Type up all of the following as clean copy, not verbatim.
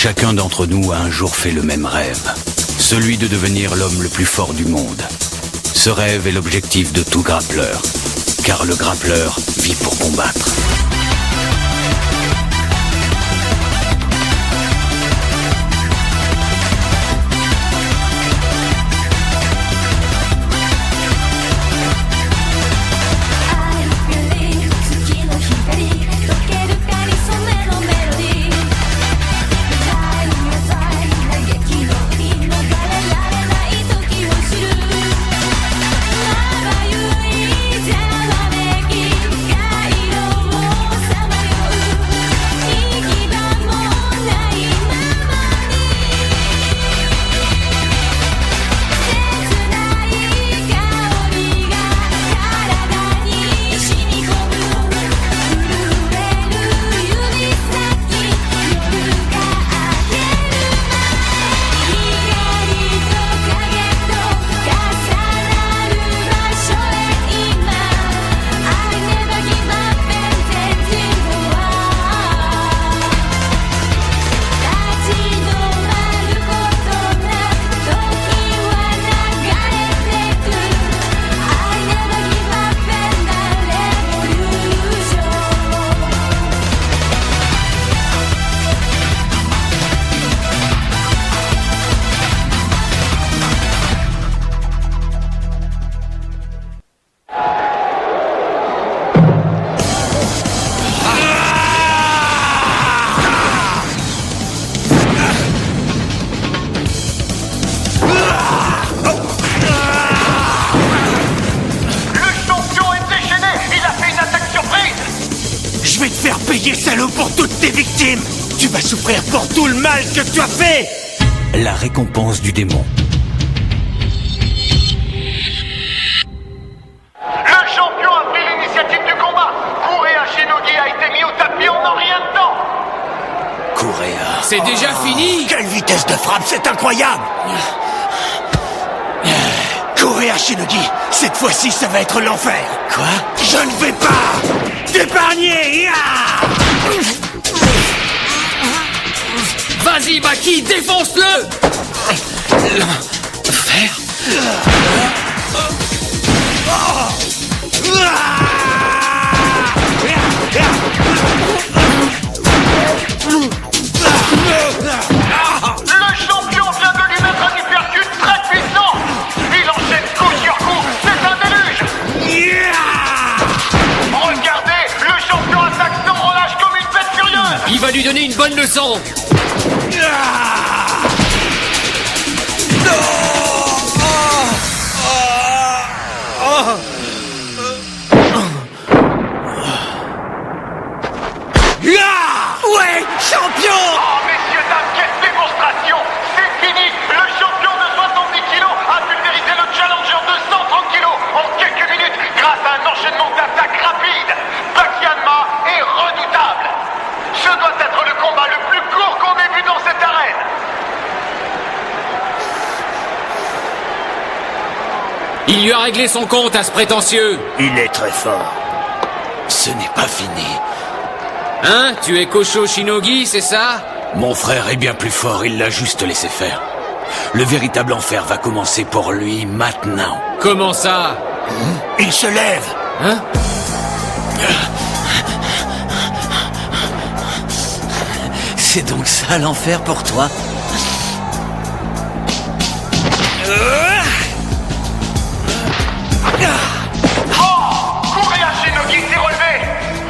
Chacun d'entre nous a un jour fait le même rêve, celui de devenir l'homme le plus fort du monde. Ce rêve est l'objectif de tout grappleur, car le grappleur vit pour combattre. Salaud, pour toutes tes victimes! Tu vas souffrir pour tout le mal que tu as fait! La récompense du démon. Le champion a pris l'initiative du combat! Kurea Shinogi a été mis au tapis en rien de temps! Kurea. C'est déjà fini? Quelle vitesse de frappe, c'est incroyable! Kurea Shinogi, cette fois-ci ça va être l'enfer! Quoi? Je ne vais pas t'épargner! Vas-y, Baki, défonce-le! L'enfer? Le champion vient de lui mettre un uppercut très puissant! Il enchaîne coup sur coup, c'est un déluge! Regardez, le champion attaque sans relâche comme une bête furieuse! Il va lui donner une bonne leçon! Ouais, champion! Oh, messieurs, dames, quelle démonstration! C'est fini! Le champion de 70 kilos a pulvérisé le challenger de 130 kilos en quelques minutes grâce à un enchaînement d'attaques rapides! Bakianma est redoutable! Ce doit être le combat le plus court qu'on ait vu dans cette arène! Il lui a réglé son compte à ce prétentieux! Il est très fort. Ce n'est pas fini. Hein? Tu es Kosho Shinogi, c'est ça? Mon frère est bien plus fort, il l'a juste laissé faire. Le véritable enfer va commencer pour lui maintenant. Comment ça? Il se lève. Hein? C'est donc ça l'enfer pour toi? Oh! Kurea Shinogi s'est relevé!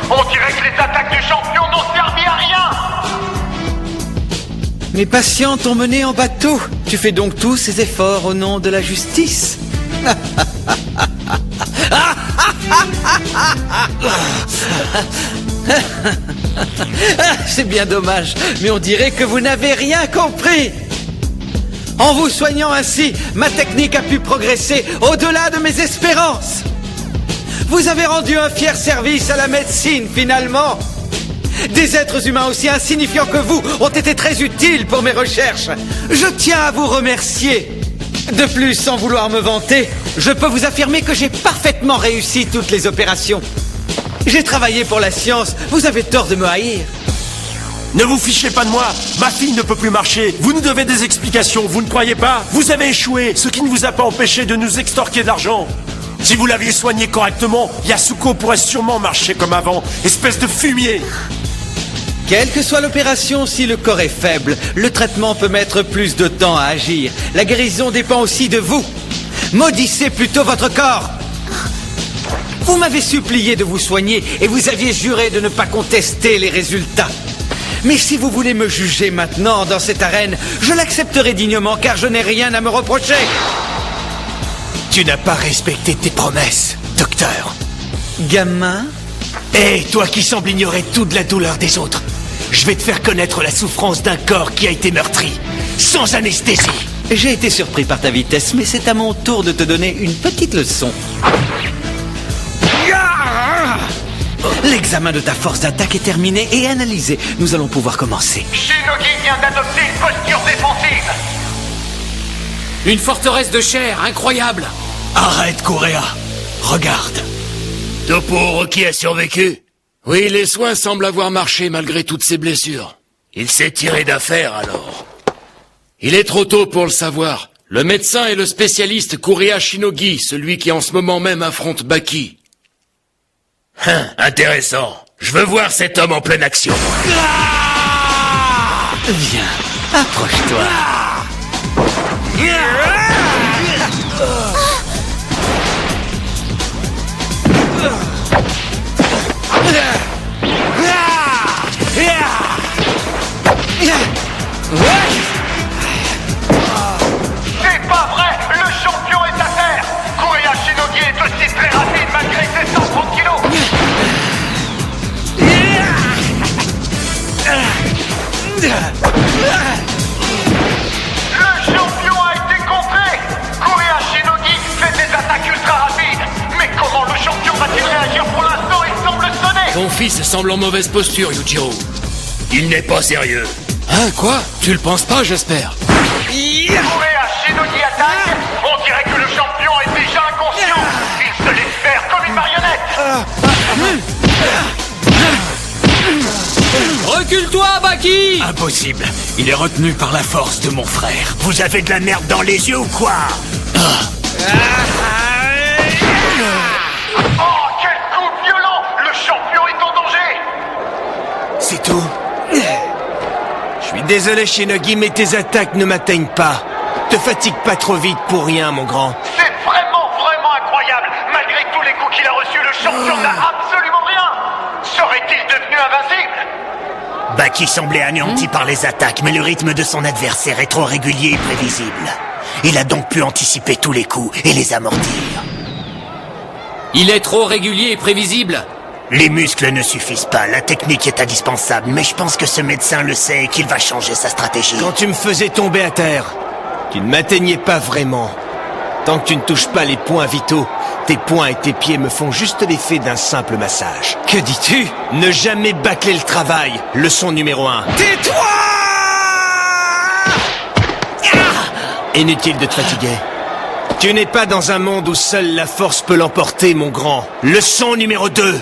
On dirait que les attaques du champion n'ont servi à rien! Mes patients t'ont mené en bateau. Tu fais donc tous ces efforts au nom de la justice? C'est bien dommage, mais on dirait que vous n'avez rien compris. En vous soignant ainsi, ma technique a pu progresser au-delà de mes espérances. Vous avez rendu un fier service à la médecine, finalement. Des êtres humains aussi insignifiants que vous ont été très utiles pour mes recherches. Je tiens à vous remercier. De plus, sans vouloir me vanter, je peux vous affirmer que j'ai parfaitement réussi toutes les opérations. J'ai travaillé pour la science, vous avez tort de me haïr. Ne vous fichez pas de moi. Ma fille ne peut plus marcher. Vous nous devez des explications, vous ne croyez pas? Vous avez échoué, ce qui ne vous a pas empêché de nous extorquer de l'argent. Si vous l'aviez soigné correctement, Yasuko pourrait sûrement marcher comme avant. Espèce de fumier. Quelle que soit l'opération, si le corps est faible, le traitement peut mettre plus de temps à agir. La guérison dépend aussi de vous. Maudissez plutôt votre corps. Vous m'avez supplié de vous soigner et vous aviez juré de ne pas contester les résultats. Mais si vous voulez me juger maintenant dans cette arène, je l'accepterai dignement car je n'ai rien à me reprocher. Tu n'as pas respecté tes promesses, docteur. Gamin? Hé, toi qui sembles ignorer toute la douleur des autres, je vais te faire connaître la souffrance d'un corps qui a été meurtri, sans anesthésie. J'ai été surpris par ta vitesse, mais c'est à mon tour de te donner une petite leçon. L'examen de ta force d'attaque est terminé et analysé. Nous allons pouvoir commencer. Shinogi vient d'adopter une posture défensive. Une forteresse de chair, incroyable. Arrête, Kurea. Regarde. Toppo qui a survécu? Oui, les soins semblent avoir marché malgré toutes ses blessures. Il s'est tiré d'affaire alors. Il est trop tôt pour le savoir. Le médecin est le spécialiste Kurea Shinogi, celui qui en ce moment même affronte Baki. Intéressant. Je veux voir cet homme en pleine action. Viens, approche-toi. C'est pas vrai, le champion est à terre. Kurea Shinogi est aussi très rapide malgré ses 130 kilos. Le champion a été contré. Kurea Shinogi fait des attaques ultra rapides. Mais comment le champion va-t-il réagir pour l'instant? Il semble sonner. Ton fils semble en mauvaise posture, Yujiro. Il n'est pas sérieux. Hein, quoi? Tu le penses pas, j'espère? Kurea Shinogi attaque. On dirait que le champion est déjà inconscient. Il se laisse faire comme une marionnette. Recule-toi, Baki. Impossible. Il est retenu par la force de mon frère. Vous avez de la merde dans les yeux ou quoi? Oh, quel coup violent. Le champion est en danger. C'est tout? Je suis désolé, Shinogi, mais tes attaques ne m'atteignent pas. Te fatigue pas trop vite pour rien, mon grand. C'est vraiment incroyable. Malgré tous les coups qu'il a reçus, le champion n'a absolument rien. Serait-il devenu invincible? Baki semblait anéanti par les attaques, mais le rythme de son adversaire est trop régulier et prévisible. Il a donc pu anticiper tous les coups et les amortir. Il est trop régulier et prévisible. Les muscles ne suffisent pas, la technique est indispensable, mais je pense que ce médecin le sait et qu'il va changer sa stratégie. Quand tu me faisais tomber à terre, tu ne m'atteignais pas vraiment. Tant que tu ne touches pas les points vitaux, tes poings et tes pieds me font juste l'effet d'un simple massage. Que dis-tu? Ne jamais bâcler le travail, leçon numéro 1. Tais-toi! Inutile de te fatiguer. Tu n'es pas dans un monde où seule la force peut l'emporter, mon grand. Leçon numéro 2.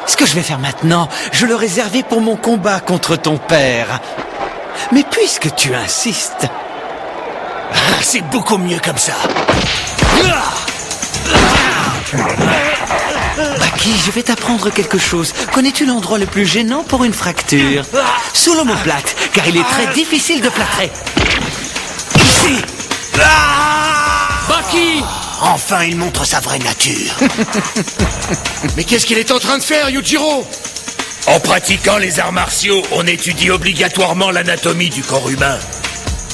Ce que je vais faire maintenant, je le réservais pour mon combat contre ton père. Mais puisque tu insistes... C'est beaucoup mieux comme ça. Baki, je vais t'apprendre quelque chose. Connais-tu l'endroit le plus gênant pour une fracture? Sous l'omoplate, car il est très difficile de plâtrer. Ici. Baki! Enfin, il montre sa vraie nature. Mais qu'est-ce qu'il est en train de faire, Yujiro? En pratiquant les arts martiaux, on étudie obligatoirement l'anatomie du corps humain.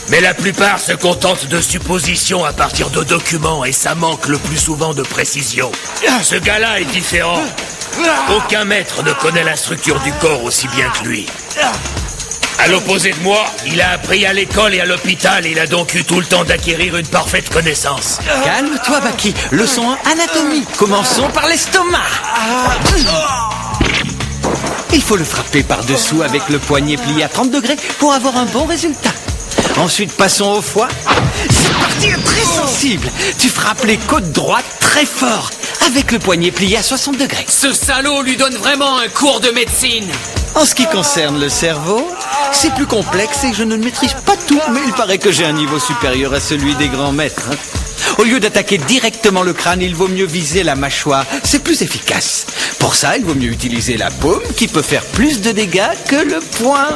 Mais la plupart se contentent de suppositions à partir de documents et ça manque le plus souvent de précision. Ce gars-là est différent. Aucun maître ne connaît la structure du corps aussi bien que lui. À l'opposé de moi, il a appris à l'école et à l'hôpital et il a donc eu tout le temps d'acquérir une parfaite connaissance. Calme-toi, Baki. Leçon 1, anatomie. Commençons par l'estomac. Il faut le frapper par-dessous avec le poignet plié à 30 degrés pour avoir un bon résultat. Ensuite, passons au foie. Cette partie est très sensible. Tu frappes les côtes droites très fort, avec le poignet plié à 60 degrés. Ce salaud lui donne vraiment un cours de médecine. En ce qui concerne le cerveau, c'est plus complexe et je ne maîtrise pas tout, mais il paraît que j'ai un niveau supérieur à celui des grands maîtres. Au lieu d'attaquer directement le crâne, il vaut mieux viser la mâchoire. C'est plus efficace. Pour ça, il vaut mieux utiliser la paume qui peut faire plus de dégâts que le poing.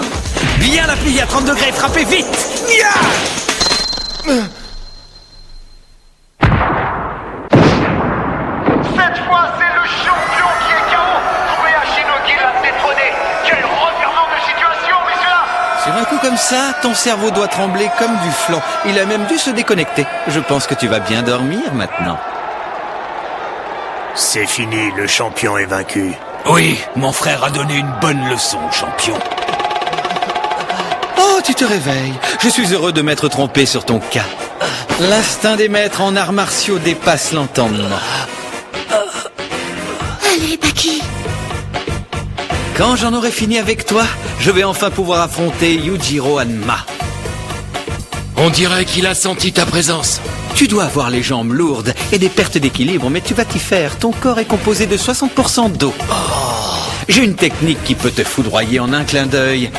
Bien la plier à 30 degrés, frappez vite! Nya! Cette fois, c'est le champion qui est KO. Kureha Shinogi l'a détrôné. Quel revirement de situation, messieurs-là! Sur un coup comme ça, ton cerveau doit trembler comme du flanc. Il a même dû se déconnecter. Je pense que tu vas bien dormir maintenant. C'est fini, le champion est vaincu. Oui, mon frère a donné une bonne leçon, champion. Oh, tu te réveilles. Je suis heureux de m'être trompé sur ton cas. L'instinct des maîtres en arts martiaux dépasse l'entendement. Allez, Baki. Quand j'en aurai fini avec toi, je vais enfin pouvoir affronter Yujiro Hanma. On dirait qu'il a senti ta présence. Tu dois avoir les jambes lourdes et des pertes d'équilibre, mais tu vas t'y faire. Ton corps est composé de 60% d'eau. J'ai une technique qui peut te foudroyer en un clin d'œil.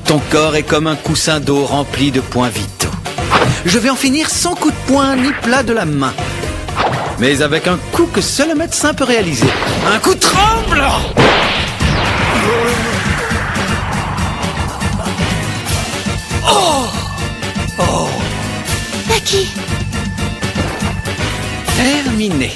Ton corps est comme un coussin d'eau rempli de points vitaux. Je vais en finir sans coup de poing ni plat de la main. Mais avec un coup que seul un médecin peut réaliser. Un coup tremblant! Baki. Terminé.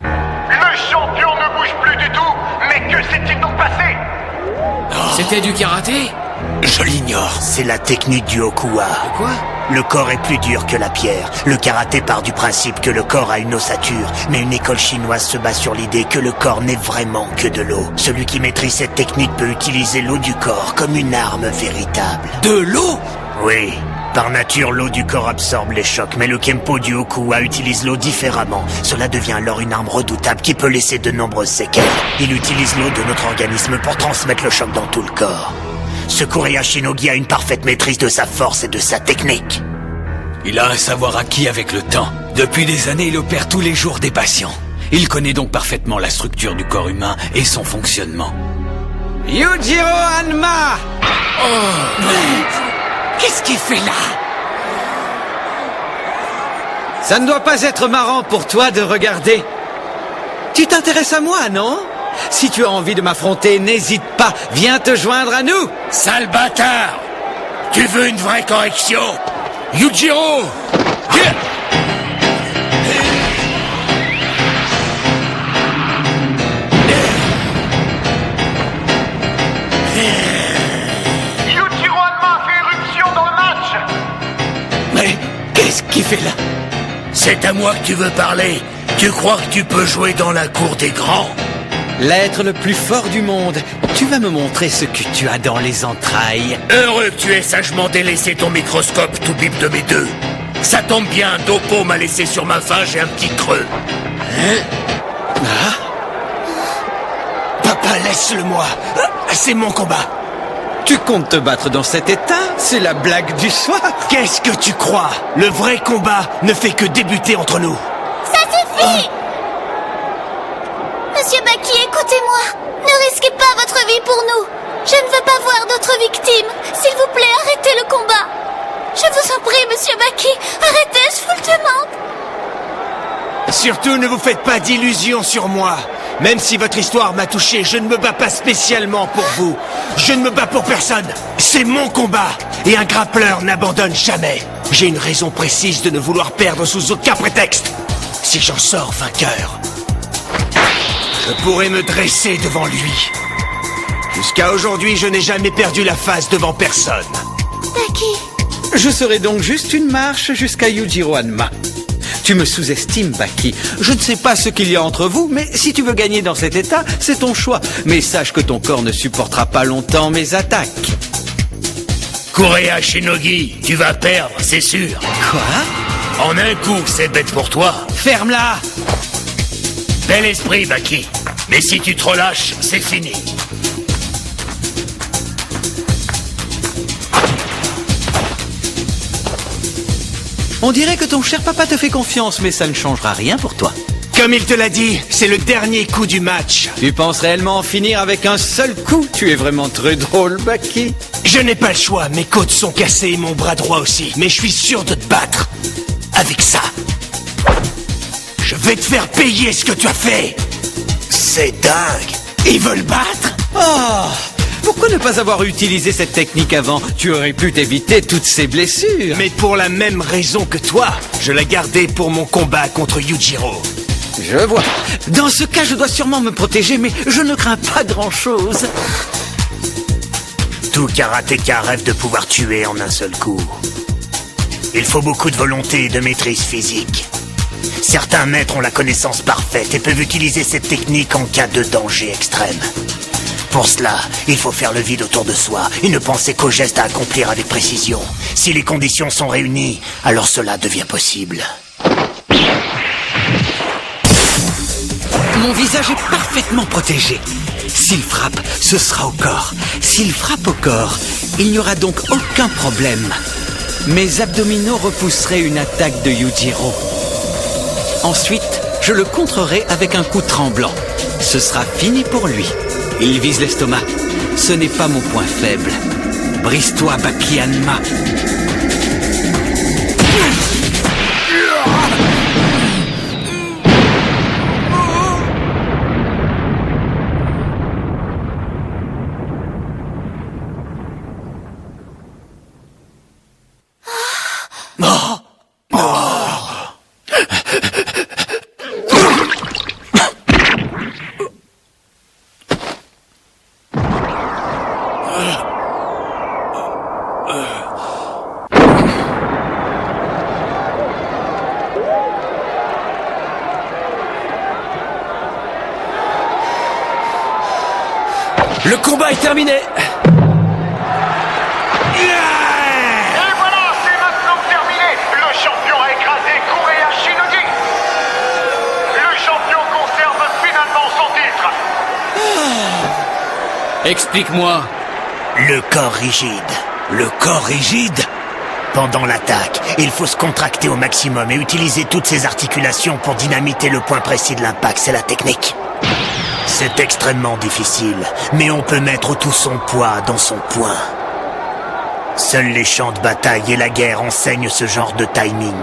Le champion ne bouge plus du tout. Mais que s'est-il donc passé? C'était du karaté? Je l'ignore. C'est la technique du Okuwa. Quoi? Le corps est plus dur que la pierre. Le karaté part du principe que le corps a une ossature. Mais une école chinoise se base sur l'idée que le corps n'est vraiment que de l'eau. Celui qui maîtrise cette technique peut utiliser l'eau du corps comme une arme véritable. De l'eau? Oui. Par nature, l'eau du corps absorbe les chocs, mais le Kempo du Okuwa utilise l'eau différemment. Cela devient alors une arme redoutable qui peut laisser de nombreuses séquelles. Il utilise l'eau de notre organisme pour transmettre le choc dans tout le corps. Ce Kureha Shinogi a une parfaite maîtrise de sa force et de sa technique. Il a un savoir acquis avec le temps. Depuis des années, il opère tous les jours des patients. Il connaît donc parfaitement la structure du corps humain et son fonctionnement. Yujiro Hanma! Qu'est-ce qu'il fait là? Ça ne doit pas être marrant pour toi de regarder. Tu t'intéresses à moi, non? Si tu as envie de m'affronter, n'hésite pas, viens te joindre à nous. Sale bâtard! Tu veux une vraie correction? Yujiro! Yujiro Hanma fait éruption dans le match. Mais qu'est-ce qu'il fait là? C'est à moi que tu veux parler. Tu crois que tu peux jouer dans la cour des grands? L'être le plus fort du monde, tu vas me montrer ce que tu as dans les entrailles. Heureux que tu aies sagement délaissé ton microscope tout bip de mes deux. Ça tombe bien, Dopo m'a laissé sur ma faim, j'ai un petit creux. Papa, laisse-le-moi. C'est mon combat. Tu comptes te battre dans cet état? C'est la blague du soir. Qu'est-ce que tu crois? Le vrai combat ne fait que débuter entre nous. Ça suffit! Monsieur Baki, écoutez-moi. Ne risquez pas votre vie pour nous. Je ne veux pas voir d'autres victimes. S'il vous plaît, arrêtez le combat. Je vous en prie, Monsieur Baki. Arrêtez, je vous le demande. Surtout, ne vous faites pas d'illusions sur moi. Même si votre histoire m'a touché, je ne me bats pas spécialement pour vous. Je ne me bats pour personne. C'est mon combat. Et un grappleur n'abandonne jamais. J'ai une raison précise de ne vouloir perdre sous aucun prétexte. Si j'en sors vainqueur, je pourrais me dresser devant lui. Jusqu'à aujourd'hui, je n'ai jamais perdu la face devant personne. Baki. Je serai donc juste une marche jusqu'à Yujiro Hanma. Tu me sous-estimes, Baki. Je ne sais pas ce qu'il y a entre vous, mais si tu veux gagner dans cet état, c'est ton choix. Mais sache que ton corps ne supportera pas longtemps mes attaques. Kureha Shinogi, tu vas perdre, c'est sûr. Quoi? En un coup, c'est bête pour toi. Ferme-la! Bel esprit, Baki. Mais si tu te relâches, c'est fini. On dirait que ton cher papa te fait confiance, mais ça ne changera rien pour toi. Comme il te l'a dit, c'est le dernier coup du match. Tu penses réellement en finir avec un seul coup? Tu es vraiment très drôle, Baki. Je n'ai pas le choix, mes côtes sont cassées et mon bras droit aussi. Mais je suis sûr de te battre. Avec ça. Je vais te faire payer ce que tu as fait. C'est dingue. Ils veulent battre? Oh, pourquoi ne pas avoir utilisé cette technique avant? Tu aurais pu t'éviter toutes ces blessures. Mais pour la même raison que toi, je l'ai gardé pour mon combat contre Yujiro. Je vois. Dans ce cas, je dois sûrement me protéger, mais je ne crains pas grand-chose. Tout karatéka rêve de pouvoir tuer en un seul coup. Il faut beaucoup de volonté et de maîtrise physique. Certains maîtres ont la connaissance parfaite et peuvent utiliser cette technique en cas de danger extrême. Pour cela, il faut faire le vide autour de soi et ne penser qu'aux gestes à accomplir avec précision. Si les conditions sont réunies, alors cela devient possible. Mon visage est parfaitement protégé. S'il frappe, ce sera au corps. S'il frappe au corps, il n'y aura donc aucun problème. Mes abdominaux repousseraient une attaque de Yujiro. Ensuite, je le contrerai avec un coup tremblant. Ce sera fini pour lui. Il vise l'estomac. Ce n'est pas mon point faible. Brise-toi, Baki Hanma. Le combat est terminé. Et voilà, c'est maintenant terminé. Le champion a écrasé Kureya Shinogi. Le champion conserve finalement son titre. Explique-moi. Le corps rigide. Le corps rigide? Pendant l'attaque, il faut se contracter au maximum et utiliser toutes ses articulations pour dynamiter le point précis de l'impact. C'est la technique. C'est extrêmement difficile, mais on peut mettre tout son poids dans son poing. Seuls les champs de bataille et la guerre enseignent ce genre de timing.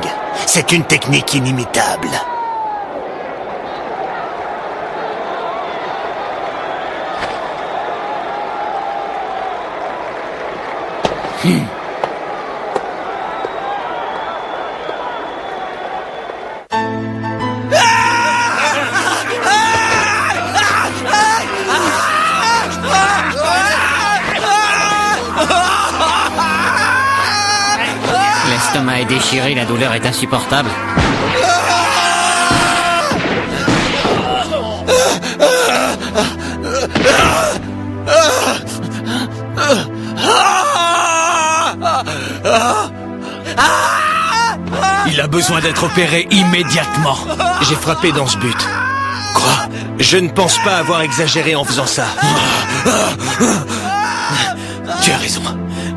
C'est une technique inimitable. L'estomac est déchiré, la douleur est insupportable. Il a besoin d'être opéré immédiatement. J'ai frappé dans ce but. Quoi? Je ne pense pas avoir exagéré en faisant ça. Tu as raison.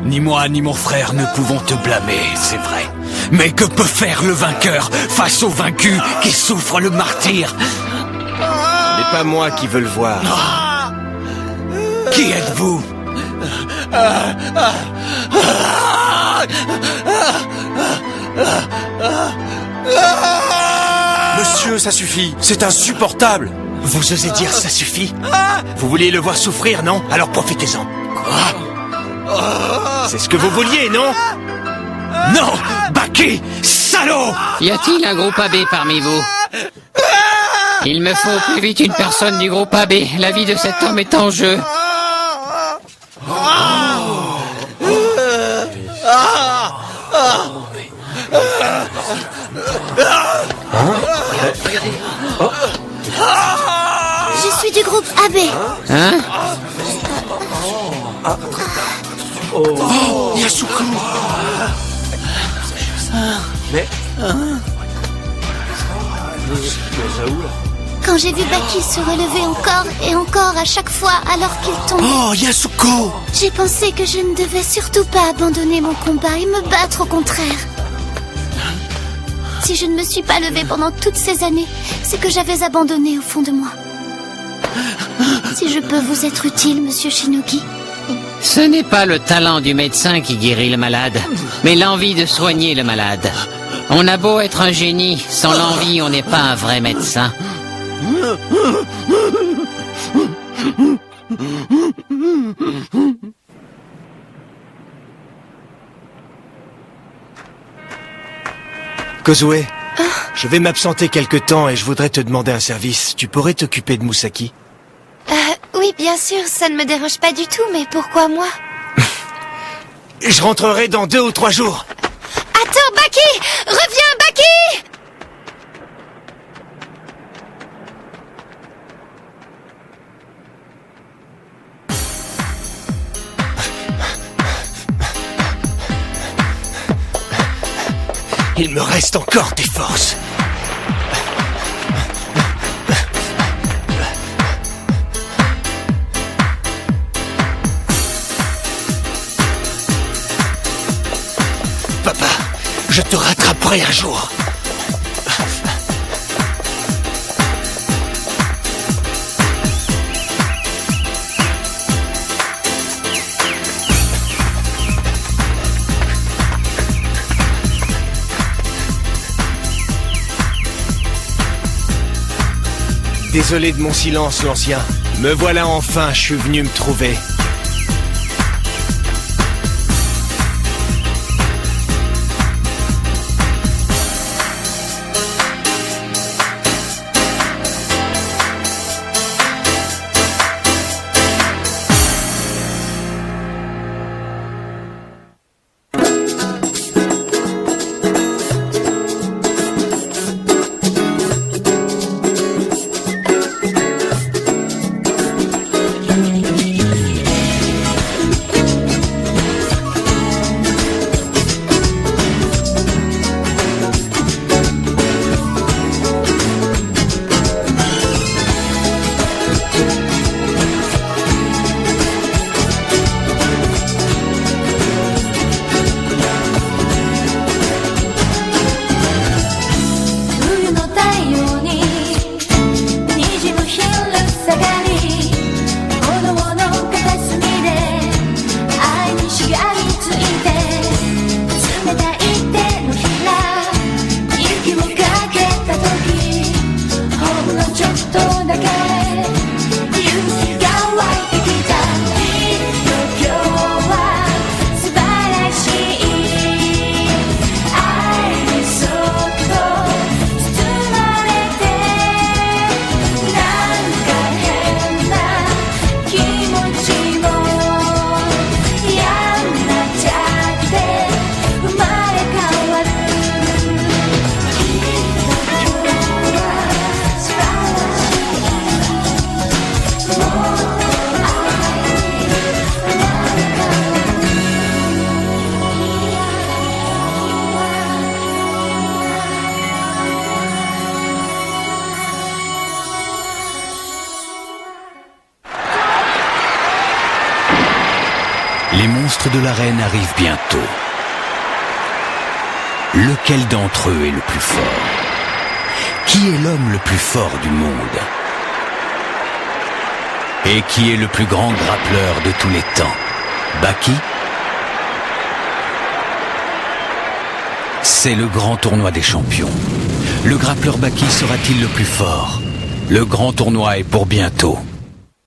Ni moi ni mon frère ne pouvons te blâmer, c'est vrai. Mais que peut faire le vainqueur face au vaincu qui souffre le martyre? Ce n'est pas moi qui veux le voir. Qui êtes-vous? Monsieur, ça suffit. C'est insupportable. Vous osez dire ça suffit? Vous vouliez le voir souffrir, non? Alors profitez-en. C'est ce que vous vouliez, non? Non! Baki! Salaud! Y a-t-il un groupe AB parmi vous? Il me faut plus vite une personne du groupe AB. La vie de cet homme est en jeu. Je suis du groupe AB. Hein? Oh, Yasuko. Quand j'ai vu Baki se relever encore et encore à chaque fois alors qu'il tombe, Oh, Yasuko. j'ai pensé que je ne devais surtout pas abandonner mon combat et me battre au contraire. Si je ne me suis pas levée pendant toutes ces années, c'est que j'avais abandonné au fond de moi. Si je peux vous être utile, monsieur Shinogi. Ce n'est pas le talent du médecin qui guérit le malade, mais l'envie de soigner le malade. On a beau être un génie, sans l'envie, on n'est pas un vrai médecin. Kozue, je vais m'absenter quelque temps et je voudrais te demander un service. Tu pourrais t'occuper de Musaki? Oui, bien sûr, ça ne me dérange pas du tout, mais pourquoi moi? Je rentrerai dans 2 ou 3 jours. Attends, Baki! Reviens, Baki! Il me reste encore des forces. Papa, je te rattraperai un jour. Désolé de mon silence, l'ancien. Me voilà enfin, je suis venu me trouver. Les monstres de l'arène arrivent bientôt. Lequel d'entre eux est le plus fort? Qui est l'homme le plus fort du monde? Et qui est le plus grand grappleur de tous les temps? Baki? C'est le grand tournoi des champions. Le grappleur Baki sera-t-il le plus fort? Le grand tournoi est pour bientôt.